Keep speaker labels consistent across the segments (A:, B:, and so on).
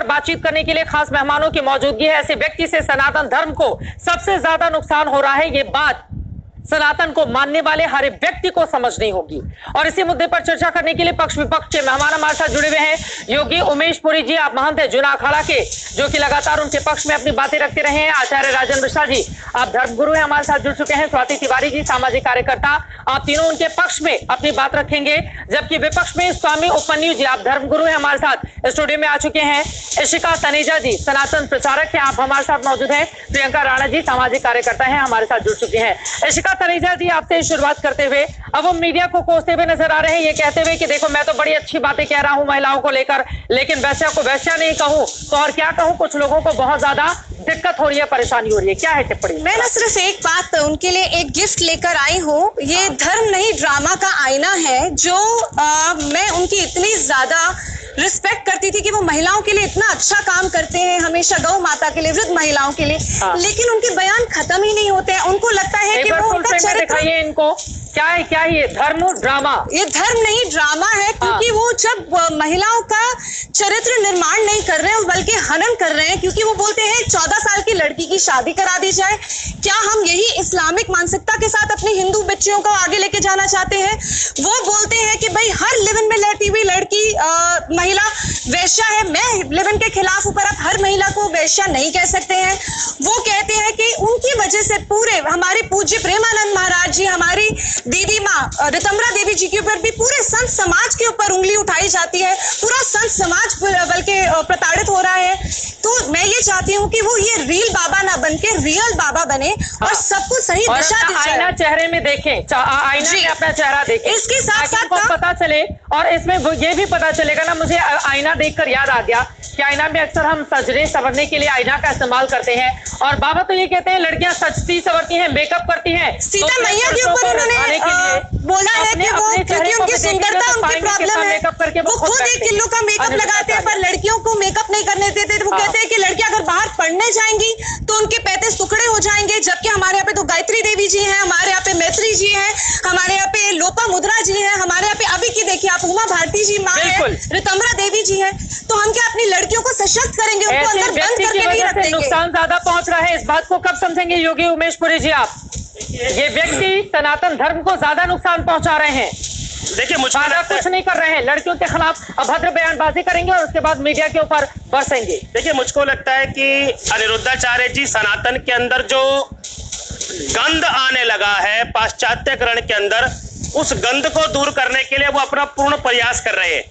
A: बातचीत करने के लिए खास मेहमानों की मौजूदगी है। ऐसे व्यक्ति से सनातन धर्म को सबसे ज्यादा नुकसान हो रहा है, ये बात सनातन को मानने वाले हर एक व्यक्ति को समझनी होगी। और इसी मुद्दे पर चर्चा करने के लिए पक्ष विपक्ष के मेहमान हमारे साथ जुड़े हुए हैं। योगी उमेश पुरी जी, आप महंत हैं जूना अखाड़ा के, जो कि लगातार उनके पक्ष में अपनी बातें रखते रहे हैं। आचार्य राजन मिश्रा जी, आप धर्मगुरु हैं, हमारे साथ जुड़ चुके हैं। स्वाति तिवारी जी, सामाजिक कार्यकर्ता, आप तीनों उनके पक्ष में अपनी बात रखेंगे। जबकि विपक्ष में स्वामी उपमन्यु जी, आप धर्मगुरु हैं, हमारे साथ स्टूडियो में आ चुके हैं। इशिका तनेजा जी, सनातन प्रचारक हैं, आप हमारे साथ मौजूद हैं। प्रियंका राणा जी, सामाजिक कार्यकर्ता हैं, हमारे साथ जुड़ चुके हैं। इशिका तनेजा जी, आपसे शुरुआत करते हुए, अब वो मीडिया को कोसते हुए नजर आ रहे हैं, ये कहते हुए कि देखो मैं तो बड़ी अच्छी बातें कह रहा हूं महिलाओं को लेकर, लेकिन वैश्या को वैश्या नहीं कहूं तो और क्या कहूं, कुछ लोगों को बहुत ज्यादा दिक्कत हो रही है, परेशानी हो रही है। क्या है टिप्पणी?
B: मैं ना सिर्फ एक बात उनके लिए एक गिफ्ट लेकर आई हूँ। ये धर्म नहीं ड्रामा का आईना है, जो मैं उनकी इतनी ज्यादा रिस्पेक्ट करती थी कि वो महिलाओं के लिए इतना अच्छा काम करते हैं, हमेशा गौ माता के लिए, वृद्ध महिलाओं के लिए, लेकिन उनके बयान खत्म ही नहीं होते हैं। उनको लगता है कि वो उनका चरित्र,
A: दिखाइए इनको, क्या है ये धर्म ड्रामा?
B: ये धर्म नहीं ड्रामा है, क्योंकि वो जब महिलाओं का चरित्र निर्माण नहीं कर रहे हैं बल्कि हनन कर रहे हैं, क्योंकि वो बोलते हैं 14 साल की लड़की की शादी करा दी जाए। क्या हम यही इस्लामिक मानसिकता के साथ अपनी हिंदू बच्चियों को आगे लेके जाना चाहते हैं? वो बोलते हैं कि भाई हर लिव इन में रहती हुई लड़की महिला वैश्या है। मैं लिव इन के खिलाफ हूं, पर आप हर महिला को वैश्या नहीं कह सकते हैं। वो कहते हैं कि उनकी वजह से पूरे हमारे पूज्य प्रेमानंद महाराज जी, हमारी दीदी माँ रितंबरा देवी जी के ऊपर भी पूरे संत समाज के ऊपर उंगली उठाई जाती है, पूरा संत समाज बल्कि प्रताड़ित हो रहा है। तो मैं ये चाहती हूँ कि वो ये रील बाबा ना बन के रियल बाबा बने और सबको सही दिशा दी जाए।
A: आईना चेहरे में देखें, आईना में अपना चेहरा देखें,
B: इसके साथ साथ
A: पता चले। और इसमें ये भी पता चलेगा ना, मुझे आईना देखकर याद आ गया कि आईना में अक्सर हम सजने संवरने के लिए आईना का इस्तेमाल करते हैं, और बाबा तो ये कहते हैं लड़कियां सजती संवरती हैं, मेकअप करती हैं।
B: सीता मैया के ऊपर उन्होंने बोला है कि वो क्योंकि उनकी सुंदरता उनकी प्रॉब्लम है, वो खुद 1 किलो का मेकअप लगाते हैं, पर लड़कियों को मेकअप नहीं करने देते। वो कहते हैं कि लड़कियां अगर बाहर पढ़ने जाएंगी तो उनके पैते सुखड़े हो जाएंगे। जबकि हमारे यहाँ पे तो गायत्री देवी जी हैं, हमारे यहाँ पे मैत्री जी हैं, हमारे यहाँ पे लोपा मुद्रा जी हैं, हमारे यहाँ पे अभी की देखिए आप उमा भारती जी माँ है, रितंबरा देवी जी है। तो हम क्या अपनी लड़कियों को सशक्त करेंगे, उनको अंदर बंद करके नहीं रख देंगे?
A: नुकसान ज्यादा पहुंच रहा है, इस बात को कब समझेंगे योगी उमेश पुरी जी? आप ये व्यक्ति सनातन धर्म को ज्यादा नुकसान पहुंचा रहे हैं। देखिए मुझे कुछ नहीं कर रहे हैं, लड़कियों के खिलाफ अभद्र बयानबाजी करेंगे और उसके बाद मीडिया के ऊपर बरसेंगे।
C: देखिए मुझको लगता है कि अनिरुद्धाचार्य जी सनातन के अंदर जो गंध आने लगा है पाश्चात्यकरण के अंदर, उस गंध को दूर करने के लिए वो अपना पूर्ण प्रयास कर रहे हैं।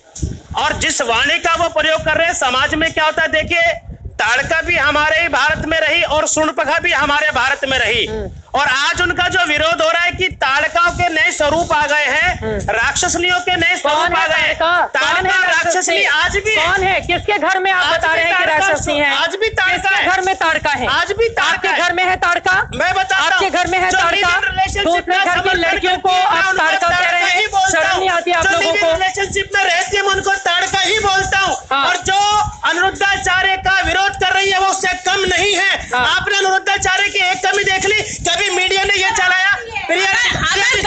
C: और जिस वाणी का वो प्रयोग कर रहे हैं, समाज में क्या होता है, देखिए ताड़का भी हमारे ही भारत में रही और शूर्पणखा भी हमारे भारत में रही, और आज उनका जो विरोध हो रहा है कि ताड़काओं के नए स्वरूप आ गए हैं, राक्षसनियों के नए स्वरूप आ गए हैं। ताड़का राक्षसनी आज भी
A: कौन है? किसके घर में आप बता रहे हैं कि राक्षसनी है?
C: आज भी ताड़का है,
A: घर में ताड़का है,
C: आज भी ताड़का
A: घर में है ताड़का।
C: मैं बता रहा हूं,
A: आपके घर में है ताड़का, दूसरे घर की लड़कियों को आप ताड़का कह रहे हैं, शर्म नहीं आती आप लोगों को?
C: रिलेशनशिप में रहती है, मैं उनको ताड़का ही बोलता हूँ। और जो अनिरुद्धाचार्य का विरोध कर रही है वो उससे कम नहीं है। आपने अनिरुद्धाचार्य की एक कमी देख ली, कभी मीडिया ने ये चलाया। राणा जी,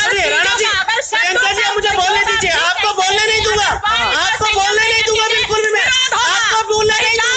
C: प्रियंका जी, मुझे बोलने दीजिए, आपको बोलने नहीं दूंगा, आपको बोलने नहीं दूंगा, बिल्कुल भी मैं आपको बोलने नहीं दूंगा।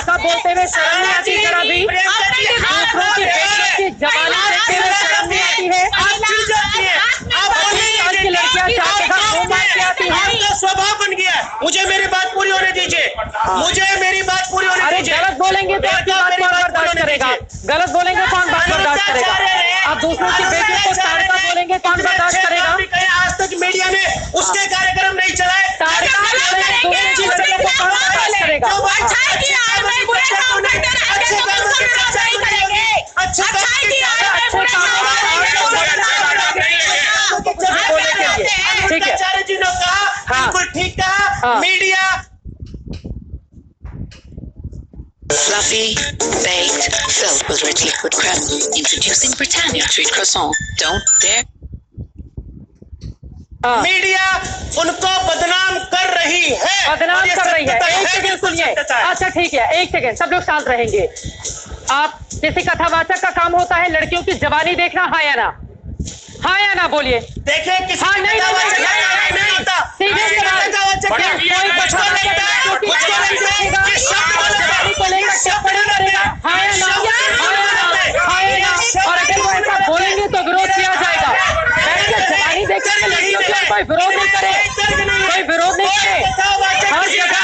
C: मैं
A: बोलते हुए शर्म नहीं आती? जरा भी दूसरों की बेटियों की जवानी देखते हुए शर्म नहीं आती है? की लड़कियां चाहते आती है,
C: आपका स्वभाव बन गया है। मुझे मेरी बात पूरी होने दीजिए, मुझे मेरी बात पूरी होने दीजिए।
A: गलत बोलेंगे तो आपकी बात कौन बर्दाश्त करेगा? गलत बोलेंगे कौन बात बर्दाश्त करेगा? आप दूसरों की बेटियों को ताड़का बोलेंगे कौन बर्दाश्त करेगा?
C: आज तक मीडिया ने उसके कार्यक्रम नहीं चलाए, आचार्य जी ने कहा, बिल्कुल ठीक कहा। Media
D: Fluffy, baked, filled with rich liquid creme. Introducing Britannia Treat Croissant. Don't dare.
C: Media उनको बदनाम कर रही है।
A: बदनाम कर रही है। एक सेकंड सुनिए। अच्छा ठीक है, एक सेकंड, सब लोग शांत रहेंगे। आप किसी कथावाचक का काम होता है लड़कियों की जवानी देखना, हाँ या ना? हाँ या ना बोलिए।
C: देखिए किसी
A: हाँ, नहीं होता। सीधे सवाल। कोई कथावाचक को लेकर टिप्पणी करेगा, हाँ या ना? हाँ या ना? और अगर वो ऐसा बोलेंगे तो विरोध किया जाएगा। बैठ के जवानी देखेंगे लड़कियों की, कोई विरोध नहीं करे, कोई विरोध नहीं करे। हर जगह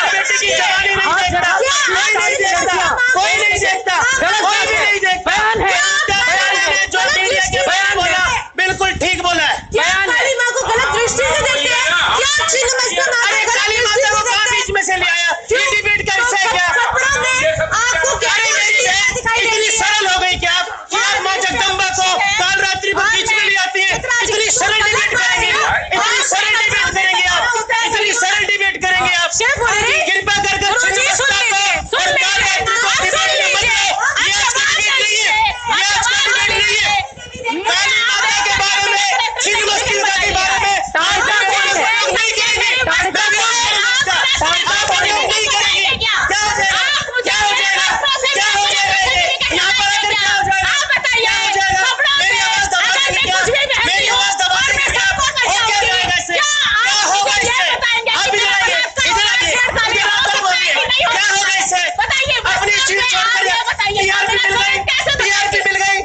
C: कोई नहीं देखता, कोई भी नहीं देखता।
A: बयान है, बयान है,
C: बिल्कुल ठीक बोला है।
A: बयान है।
B: काली माँ को गलत दृष्टि से देखते हैं क्या? छिन्नमस्ता माँ को गलत
C: काली
B: दृष्टि
C: माता
B: से
C: को कहाँ
B: देखते
C: बीच में से ले आया? ये डिबेट का हिस्सा है क्या?
B: कपड़ों में आपको क्या दिखाई
C: इतनी
B: देती है?
C: सरल हो गई क्या कि आप माँ जगदम्बा को काल रात्रि को बीच में ले आती है? इतनी सरल डिबेट करेंगे, इतनी सरल डिबेट करेंगे आप, इतनी सरल डिबेट करेंगे आप। कृपा कर छिन्नमस्ता को और काल रात्रि को डिबेट में मत लो। ये आज का डिबेट नहीं है, ये आज का डिबेट नहीं है। काली माता के बारे में, छिन्नमस्ता के बारे में आप प्रयोग नहीं करेंगे। आप प्रयोग नहीं करेंगे। क्या हो जाएगा? क्या हो जाएगा? क्या हो जाएगा? यहाँ पर आकर क्या हो जाएगा? क्या हो जाएगा? मेरी आवाज दबा देंगे क्या? मेरी आवाज दबा देंगे क्या? और क्या होगा इससे? क्या होगा इससे? आप इधर आइए, इधर आइए, इधर आकर बोलिए। क्या होगा इससे? अपनी चीज छोड़कर टीआरपी मिल गई, टीआरपी मिल गई।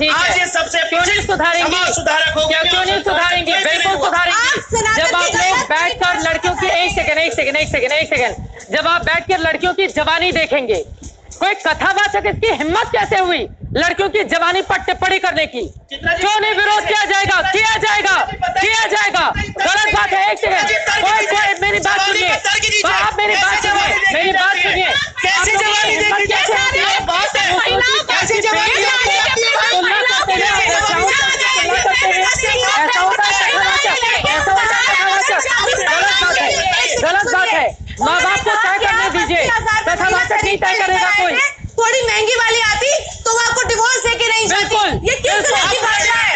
C: आज ये सबसे
A: क्यों नहीं सुधारेंगे?
C: सुधारक हो गया।
A: क्यों नहीं सुधारेंगे? बिल्कुल सुधारेंगे। जब आप लोग बैठकर लड़कियों की एक सेकंड जब आप बैठकर लड़कियों की जवानी देखेंगे, कोई कथावाचक इसकी हिम्मत कैसे हुई लड़कियों की जवानी पर टिप्पणी करने की? क्यों नहीं विरोध किया जाएगा? किया जाएगा, किया जाएगा। गलत बात है। एक सेकंड, कोई मेरी बात सुनिए, आप मेरी बात सुनिए, मेरी बात सुनिए।
C: कैसे जवानी देखी?
A: कैसे होती है?
C: कैसे जवानी
A: तुलना करते हैं, ऐसा होता है कथावाचक, ऐसा होता है कथावाचक। गलत बात है, गलत बात है। माँ बाप को तय करने दीजिए, कथावाचक नहीं तय करेगा कोई।
B: थोड़ी महंगी वाली आती तो वो आपको डिवोर्स देके नहीं जाती।
A: बिल्कुल,
B: ये किस तरह की भाषा है?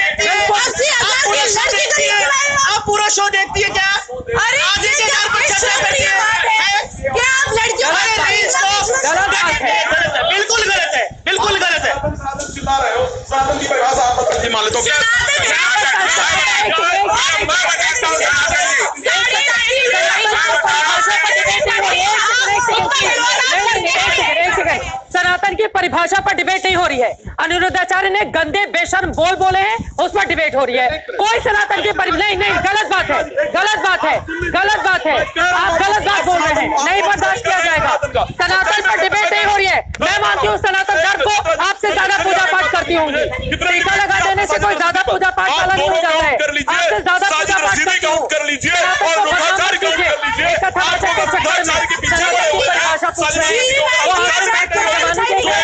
B: 80,000 की लड़की को लेके आए हो।
C: आप पूरा शो देखती है क्या?
B: अरे
C: आधी
B: ये
C: के
B: क्या
C: घर पर चर्चा करती है?
B: क्या आप लड़कियों को
C: अरे नहीं, इसको
A: गलत बात है।
C: बिल्कुल गलत है, बिल्कुल गलत है।
E: चिल्ला रहे हो, साधन की परिभाषा आप बदल मान लेते हो क्या?
A: सनातन की परिभाषा पर डिबेट नहीं हो रही है। अनिरुद्धाचार्य ने गंदे बेशर्म बोल बोले हैं, उस पर डिबेट हो रही है। कोई सनातन की नहीं, गलत बात है, गलत बात है, गलत बात है। आप गलत बात बोल रहे हैं, नहीं बर्दाश्त किया जाएगा। सनातन पर डिबेट नहीं हो रही है। मैं मानती हूँ सनातन धर्म को आपसे ज्यादा पूजा पाठ करती होंगी। टीका लगा देने से कोई ज्यादा पूजा पाठ वाला नहीं हो जाता है। आपसे ज्यादा पूजा पाठ करती हूँ।
E: कर लीजिए और रुद्राचार्य का कर लीजिए।
A: कथावाचक के चक्कर में सनातन की परिभाषा पूछ रहे हैं, वो हर बैठ कर जवानी के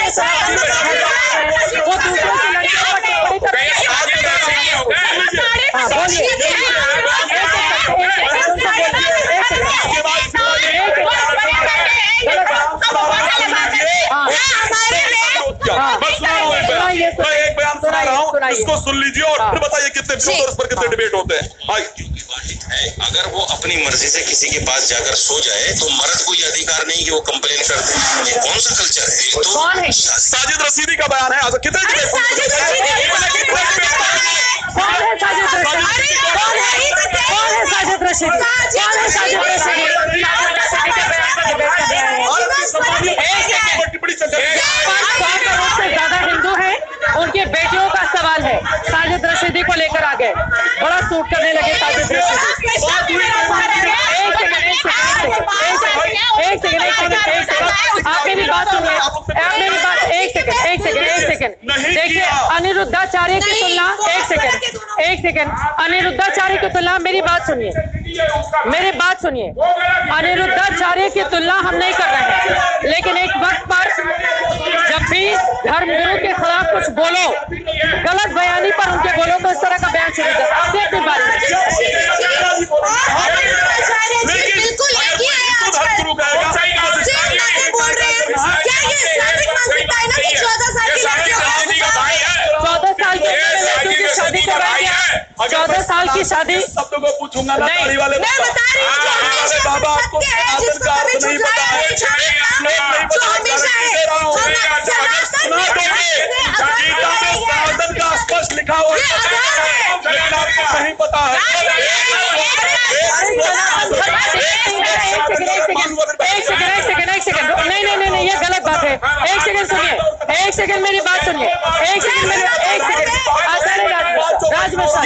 A: वो दूसरों की लड़कियों पर टिप्पणी करते हैं। हाँ बोलिए।
E: मैं एक बयान सुना रहा हूँ, इसको सुन लीजिए और फिर बताइए कितने विरोध और इस पर कितने डिबेट होते हैं।
F: अगर वो अपनी मर्जी से किसी के पास जाकर सो जाए तो मर्द को ये अधिकार नहीं कि वो कंप्लेन कर दे। ये कौन सा कल्चर है?
A: कौन है?
E: साजिद रशीदी का बयान है। कितने डिबेट
A: शूट करने लगे ताजिद रशीदी। आप मेरी बात सुनिए, आप मेरी बात एक सेकंड देखिए, अनिरुद्धाचार्य की तुलना एक सेकंड अनिरुद्धाचार्य की तुलना, मेरी बात सुनिए, अनिरुद्धाचार्य की तुलना हम नहीं कर रहे हैं, लेकिन एक वक्त पर जब भी धर्मगुरु के खिलाफ कुछ बोलो, गलत बयानी पर उनके बोलो तो इस तरह का बयान शुरू कर आपसे अपनी बात
B: बिल्कुल एक ही है आजकल बोल रहे हैं। क्या ये इस्लामिक मानसिकता है ना कि 14 साल की लड़कियों को
A: 14 साल की लड़कियों की शादी करवाएंगे? 14 साल की शादी
E: शब्दों को पूछूंगा ना,
A: नहीं,
E: वाले
B: मैं बता रही हूँ जो हमेशा
E: बाबा आपको
B: सत्य है, जिसको कभी झुठलाया नहीं जाएगा, जो हमेशा
E: सनातन का स्पष्ट लिखा हुआ है, लेकिन आपको नहीं पता है।
A: एक सेकंड नहीं, ये गलत बात है। एक सेकंड सुनिए, एक सेकंड मेरी बात सुनिए, एक सेकंड आचार्य राजमिश्रा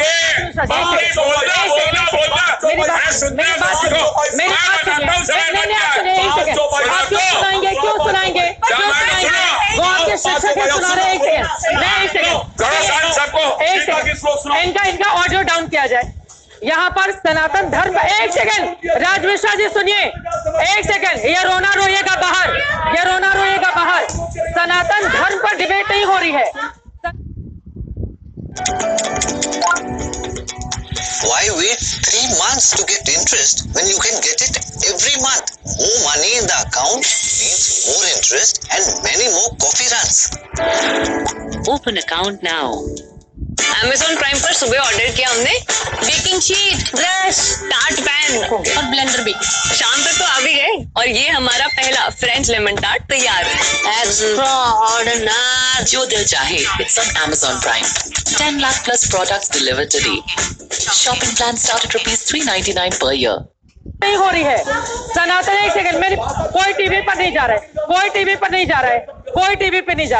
A: क्यों सुनाएंगे वो आपके शिक्षक है, सुना रहे। एक सेकंड इनका ऑडियो डाउन किया जाए। यहाँ पर सनातन धर्म, एक सेकंड राज मिश्रा जी सुनिए, एक सेकंड, ये रोना रोएगा बाहर, सनातन धर्म पर डिबेट नहीं हो रही है।
G: Why wait 3 months to get interest when you can get it every month? More money in the account means more interest and many more coffee runs.
D: Open account now.
H: Amazon prime पर सुबह order किया हमने baking sheet, brush, tart pan और blender भी। शाम तक तो आ भी गए और ये हमारा पहला फ्रेंच लेमन टार्ट तैयार।
D: Extraordinary. जो दिल चाहे, it's on Amazon Prime. 10 lakh plus products delivered today. Shopping plan start at ₹399 per year.
A: नहीं हो रही है सनातन। एक सेकंड, मेरी कोई टीवी पर नहीं जा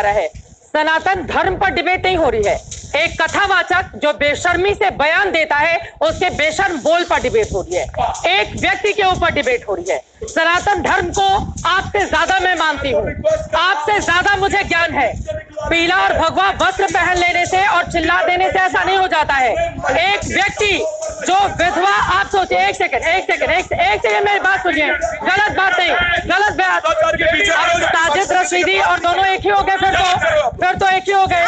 A: रहा है, सनातन धर्म पर डिबेट नहीं हो रही है। एक कथावाचक जो बेशर्मी से बयान देता है, उसके बेशर्म बोल पर डिबेट हो रही है, एक व्यक्ति के ऊपर डिबेट हो रही है। सनातन धर्म को आपसे ज्यादा मैं मानती हूँ, आपसे ज्यादा मुझे ज्ञान है। पीला और भगवा वस्त्र पहन लेने से और चिल्ला देने से ऐसा नहीं हो जाता है। एक व्यक्ति जो विधवा, आप सोचिए, एक सेकंड मेरी बात सुनिए, गलत बात नहीं, गलत बात। ताजिद रशीदी और दोनों एक ही हो गए, फिर तो एक ही हो गए।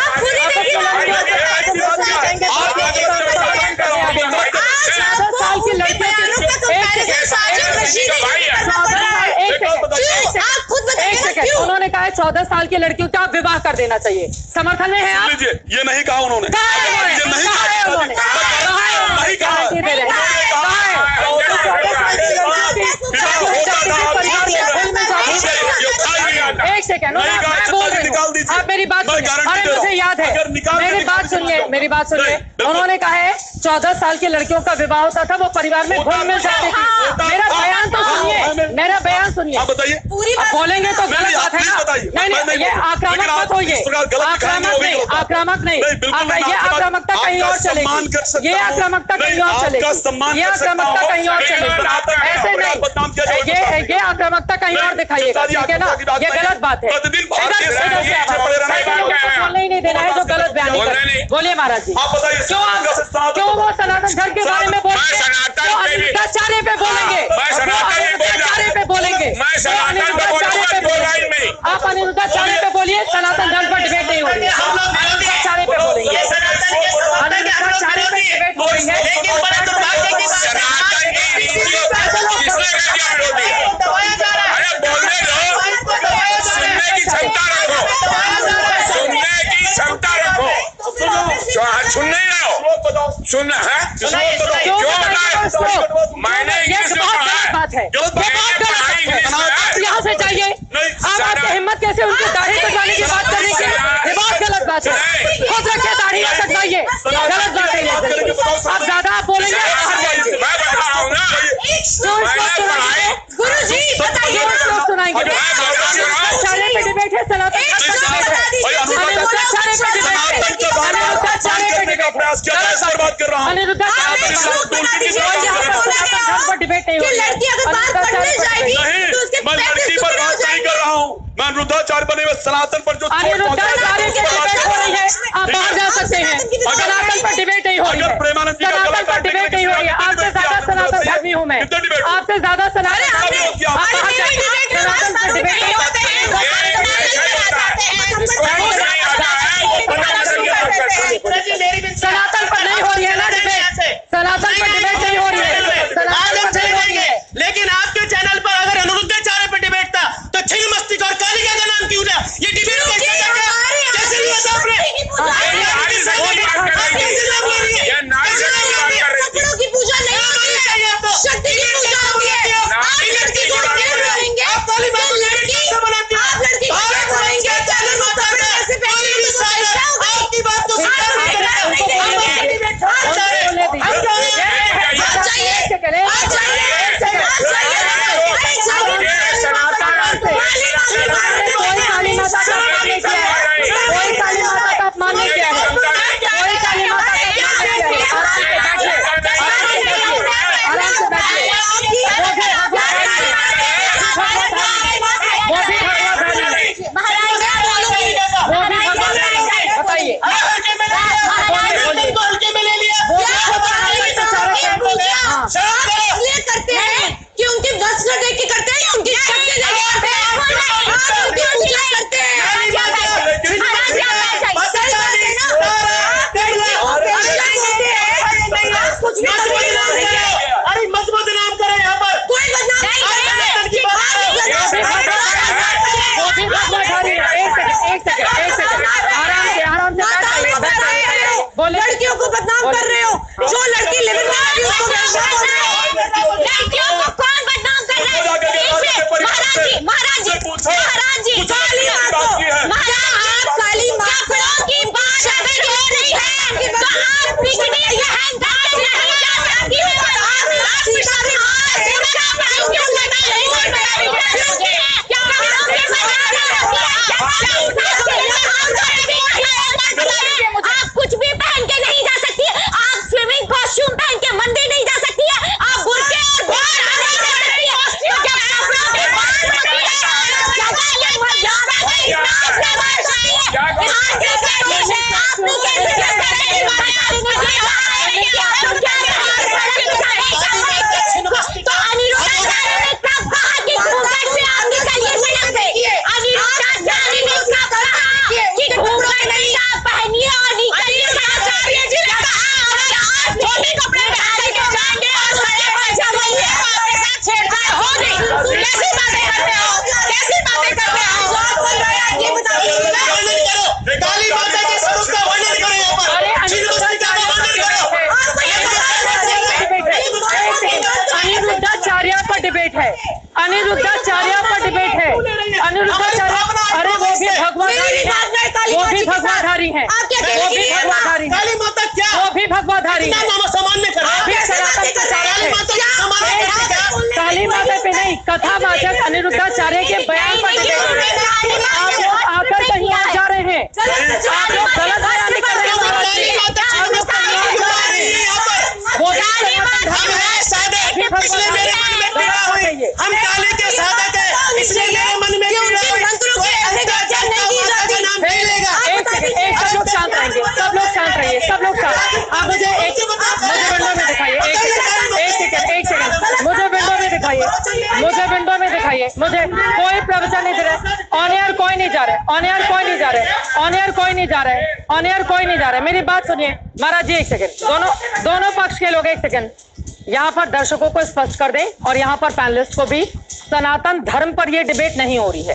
A: 14 साल की लड़कियों का विवाह कर देना चाहिए। समर्थन में है आप?
E: ये नहीं कहा उन्होंने,
A: एक सेकंड, मैं बोल रही हूँ, आप मेरी बात सुनिए। अरे मुझे याद है, मेरी बात सुनिए। उन्होंने कहा है 14 साल की लड़कियों का विवाह होता था, वो परिवार में घुल मिल जाती थी। मेरा बयान तो सुनिए, मेरा बयान सुनिए।
E: आप बताइए,
A: बोलेंगे तो गलत बात है ना। नहीं, ये आक्रामक मत होइए, आक्रामक नहीं, ये आक्रामकता कहीं और चलेगी, ये आक्रामकता कहीं और चलेगी, ऐसे नहीं, ये आक्रामकता कहीं और दिखाइएगा, ठीक है ना? ये गलत बात है, नहीं देना है जो गलत बयान कर। बोलिए महाराज जी, क्यों वो सनातन धर्म के बारे में बोलते हैं? अनिरुद्धाचार्य पे बोलेंगे, आप अनिरुद्धाचार्य पे बोलिए, सनातन धर्म पर डिबेट नहीं हो रही है। अनिरुद्धाचार्य पे बोलेंगे, अनिरुद्धाचार्य पे डिबेट हो रही है।
I: सुनना है, मैंने
A: बात है, आप यहाँ से जाइए। आप आपकी हिम्मत कैसे उनकी दाढ़ी कटवाने की बात करने की? ये बहुत गलत बात है। खुद रखिए दाढ़ी कटवाइए, गलत बात है। आप ज्यादा बोलेंगे गुरु जी, सुनाएंगे। पे डिबेट है, सनातन अनिरुद्धाचार्य पे डिबेट है। डिबेट नहीं हो रही है।
B: लड़की अगर बात पढ़ने जाएगी तो उसके
E: मैं लड़की पर बात नहीं कर रहा हूँ, मैं अनिरुद्धाचार्य बने हुए सनातन पर जो
A: अनिरुद्धाचार्य की डिबेट हो रही है, आप बाहर जा सकते हैं। सनातन पर डिबेट नहीं हो रही है,
E: प्रेमानंद जी
A: सनातन पर डिबेट नहीं हो रही है। आपसे ज्यादा सनातन धर्मी हूँ मैं, आपसे ज्यादा सनातन सनातन पर नहीं हो रही है ना डिबेट, सनातन पर डिबेट नहीं हो रही है, सनातन पर नहीं हो रही है।
C: लेकिन आपके चैनल पर अगर अनिरुद्धाचार्य पर डिबेट था तो छिन्न मस्तिष्क और कालिका का नाम क्यों था? ये डिबेट कैसे लिया था आपने?
B: कपड़ों की पूजा नहीं होती है, शक्ति की पूजा होती है। आप लड़की को क्या बोलेंगे? आप लड़की को क्या बोलेंगे? आपकी बात तो इसलिए करते हैं कि उनकी वस्त्र देख के करते हैं या उनकी शक्ति देख के करते हैं? उनकी पूजा करते हैं।
C: अरे मत बदनाम करें यहाँ पर,
B: कोई बदनाम नहीं करेंगे। लड़कियों को बदनाम कर रहे हो, जो लड़की लिविंग में आई उसको वैश्या बोल रहे हो। लड़कियों को कौन बदनाम कर रहा है? महाराज जी, महाराज जी, महाराज जी, काली माँ को, महाराज आप काली माँ को की बात अगर हो रही है तो आप बिगड़ी बहन का नहीं जा सकती हो। आप सीता भी आप कुछ भी पहन के नहीं जा सकती, आप स्विमिंग कॉस्ट्यूम पहन के मंदिर नहीं जा सकती है, आप बुर्के और घोड़ नहीं जा सकती है। तो अनिरुद्धाचार्य ने कब कहा कि घूंघट से आप निकलिए सड़क पे? अनिरुद्धाचार्य ने कब कहा कि घूंघट नहीं आप पहनिए और निकलिए आचार्य जी ने कहा आप छोटे कपड़े पहन के जाएंगे और सड़क पर जमाइए आपके साथ छेड़छाड़ हो गई। कैसी बातें करते हो, कैसी बातें करते हो? ये बताइए।
C: काली माता के स्वरूप का वर्णन करो यहाँ पर,
A: अनिरुद्धाचार्य पर डिबेट है, अनिरुद्धाचार्य पर डिबेट है, अनिरुद्धाचार्य, अरे वो भी भगवाधारी है, वो भी भगवाधारी है, वो भी भगवाधारी है,
C: काली माता क्या,
A: वो भी भगवाधारी है,
C: सामान्य
A: वो भी सनातन प्रचारक है। काली माता पे नहीं, कथा वाचक अनिरुद्धाचार्य के बयान पर डिबेट है। आप लोग आकर कहीं और जा रहे हैं, आप लोग गलत बयान कर रहे हैं। वो भी सनातन धर्म है,
C: हम काली के साधक हैं, इसलिए मेरे मन में
A: सब लोग शांत रहेंगे, सब लोग शांत रहिए, सब लोग शांत। आप मुझे विंडो में दिखाइए, एक सेकंड, मुझे विंडो में दिखाइए, मुझे विंडो में दिखाइए। मुझे कोई प्रवचन नहीं दे रहा, ऑन एयर कोई नहीं जा रहा, ऑन एयर कोई नहीं जा रहा, ऑन एयर कोई नहीं जा रहा है, ऑन एयर कोई नहीं जा रहा है। मेरी बात सुनिए महाराज जी, एक सेकंड, दोनों पक्ष के लोग एक सेकंड, यहाँ पर दर्शकों को स्पष्ट कर दें और यहाँ पर पैनलिस्ट को भी, सनातन धर्म पर यह डिबेट नहीं हो रही है।